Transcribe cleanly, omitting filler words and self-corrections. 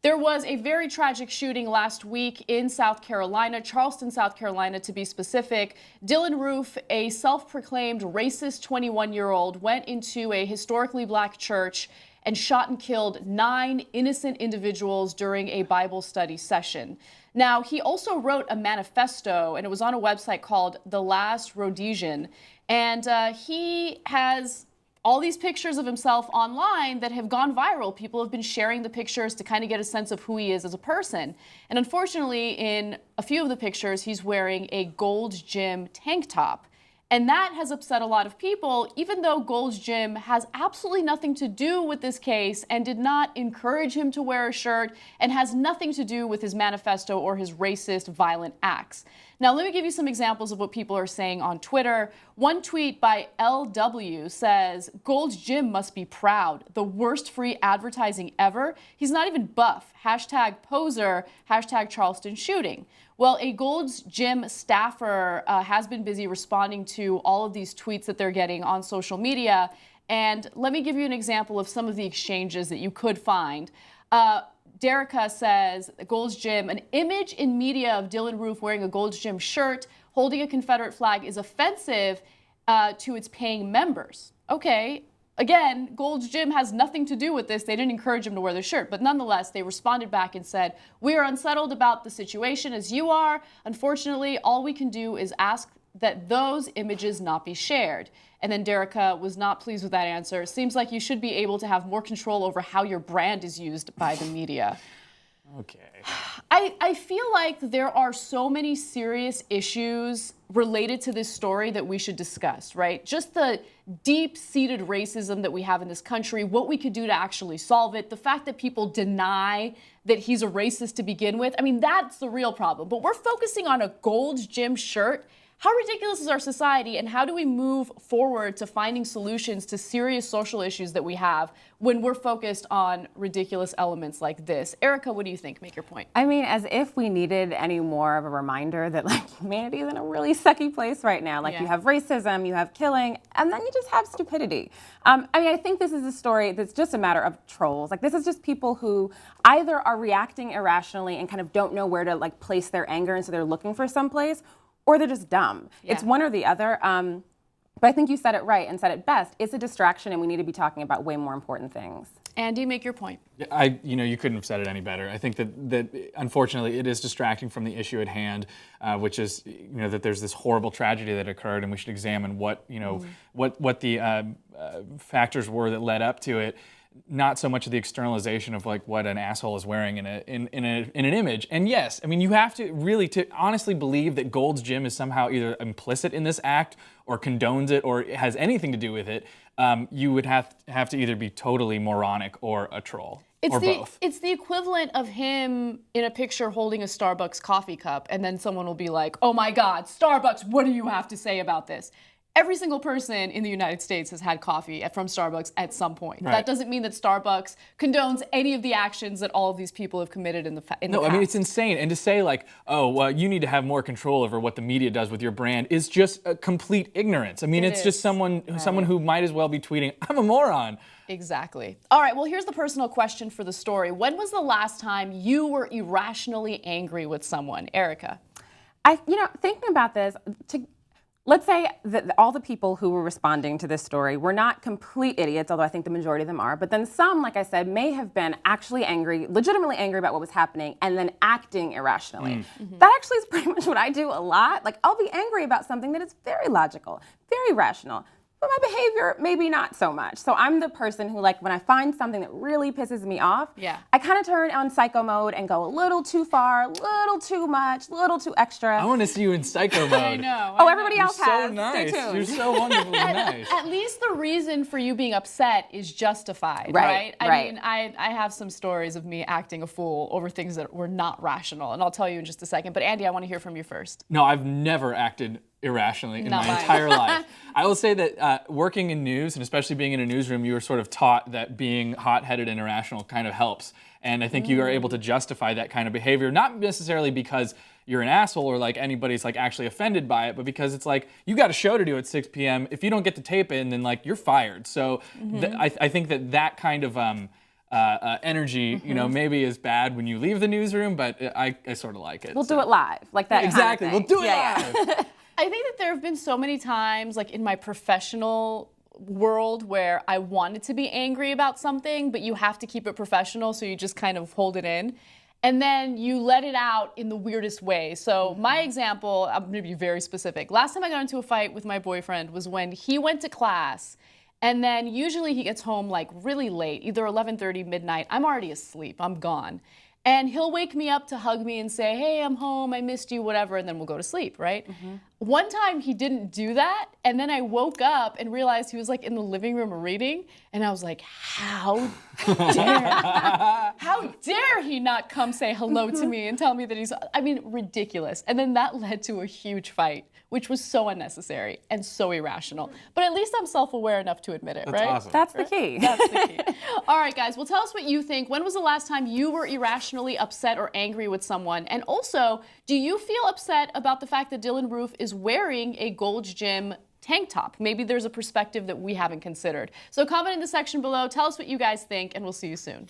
There was a very tragic shooting last week in South Carolina, Charleston, South Carolina, to be specific. Dylann Roof, a self-proclaimed racist 21-year-old, went into a historically black church and shot and killed 9 innocent individuals during a Bible study session. Now, he also wrote a manifesto, and it was on a website called The Last Rhodesian, and he has all these pictures of himself online that have gone viral. People have been sharing the pictures to kind of get a sense of who he is as a person. And unfortunately, in a few of the pictures, he's wearing a Gold's Gym tank top. And that has upset a lot of people, even though Gold's Gym has absolutely nothing to do with this case and did not encourage him to wear a shirt and has nothing to do with his manifesto or his racist, violent acts. Now, let me give you some examples of what people are saying on Twitter. One tweet by LW says, Gold's Gym must be proud. The worst free advertising ever. He's not even buff. Hashtag poser. Hashtag Charleston shooting. Well, a Gold's Gym staffer has been busy responding to all of these tweets that they're getting on social media. And let me give you an example of some of the exchanges that you could find. Derica says, Gold's Gym, an image in media of Dylann Roof wearing a Gold's Gym shirt holding a Confederate flag is offensive to its paying members. Okay. Again, Gold's Gym has nothing to do with this. They didn't encourage him to wear the shirt. But nonetheless, they responded back and said, we are unsettled about the situation as you are. Unfortunately, all we can do is ask that those images not be shared. And then Derica was not pleased with that answer. It seems like you should be able to have more control over how your brand is used by the media. Okay. I feel like there are so many serious issues related to this story that we should discuss, right? Just the deep-seated racism that we have in this country, what we could do to actually solve it, the fact that people deny that he's a racist to begin with. I mean, that's the real problem. But we're focusing on a Gold's Gym shirt. How ridiculous is our society, and how do we move forward to finding solutions to serious social issues that we have when we're focused on ridiculous elements like this? Erica, what do you think? Make your point. I mean, as if we needed any more of a reminder that humanity is in a really sucky place right now. You have racism, you have killing, and then you just have stupidity. I mean, I think this is a story that's just a matter of trolls. This is just people who either are reacting irrationally and kind of don't know where to place their anger, and so they're looking for someplace, or they're just dumb. Yeah. It's one or the other. But I think you said it right and said it best. It's a distraction, and we need to be talking about way more important things. Andy, make your point. You couldn't have said it any better. I think that unfortunately it is distracting from the issue at hand, which is that there's this horrible tragedy that occurred, and we should examine what the factors were that led up to it. Not so much of the externalization of what an asshole is wearing in an image. And yes, I mean, you have to really to honestly believe that Gold's Gym is somehow either implicit in this act or condones it or has anything to do with it. You would have to either be totally moronic or a troll. Or both. It's the equivalent of him in a picture holding a Starbucks coffee cup, and then someone will be like, oh my God, Starbucks, what do you have to say about this? Every single person in the United States has had coffee from Starbucks at some point. Right. That doesn't mean that Starbucks condones any of the actions that all of these people have committed in the past. No, I mean, it's insane. And to say you need to have more control over what the media does with your brand is just a complete ignorance. I mean, it's just someone who might as well be tweeting, I'm a moron. Exactly. All right, well, here's the personal question for the story. When was the last time you were irrationally angry with someone? Erica? Thinking about this, let's say that all the people who were responding to this story were not complete idiots, although I think the majority of them are, but then some, like I said, may have been actually angry, legitimately angry about what was happening, and then acting irrationally. Mm-hmm. That actually is pretty much what I do a lot. I'll be angry about something that is very logical, very rational. But my behavior, maybe not so much. So I'm the person who, when I find something that really pisses me off, I kind of turn on psycho mode and go a little too far, a little too much, a little too extra. I want to see you in psycho mode. I know. Everybody else has. So nice. Stay tuned. You're so wonderfully nice. At least the reason for you being upset is justified, right? I mean, I have some stories of me acting a fool over things that were not rational, and I'll tell you in just a second. But Andy, I want to hear from you first. No, I've never acted irrationally in my entire life. I will say that working in news, and especially being in a newsroom, you are sort of taught that being hot-headed and irrational kind of helps. And I think you are able to justify that kind of behavior, not necessarily because you're an asshole or anybody's actually offended by it, but because it's you got a show to do at 6 p.m. If you don't get to tape it, then you're fired. So I think that kind of energy, maybe is bad when you leave the newsroom, but I sort of like it. We'll do it live, like that. Exactly, kind of we'll do it yeah, live. Yeah. I think that there have been so many times, like in my professional world, where I wanted to be angry about something, but you have to keep it professional, so you just kind of hold it in. And then you let it out in the weirdest way. So my example, I'm gonna be very specific. Last time I got into a fight with my boyfriend was when he went to class, and then usually he gets home like really late, either 11:30, midnight. I'm already asleep, I'm gone. And he'll wake me up to hug me and say, hey, I'm home, I missed you, whatever, and then we'll go to sleep, right? One time he didn't do that, and then I woke up and realized he was like in the living room reading, and I was like, how dare he not come say hello to me and tell me that ridiculous. And then that led to a huge fight, which was so unnecessary and so irrational. But at least I'm self-aware enough to admit it, That's right? awesome. That's the key. That's the key. All right, guys, well, tell us what you think. When was the last time you were irrationally upset or angry with someone? And also, do you feel upset about the fact that Dylann Roof is wearing a Gold's Gym tank top? Maybe there's a perspective that we haven't considered. So comment in the section below, tell us what you guys think, and we'll see you soon.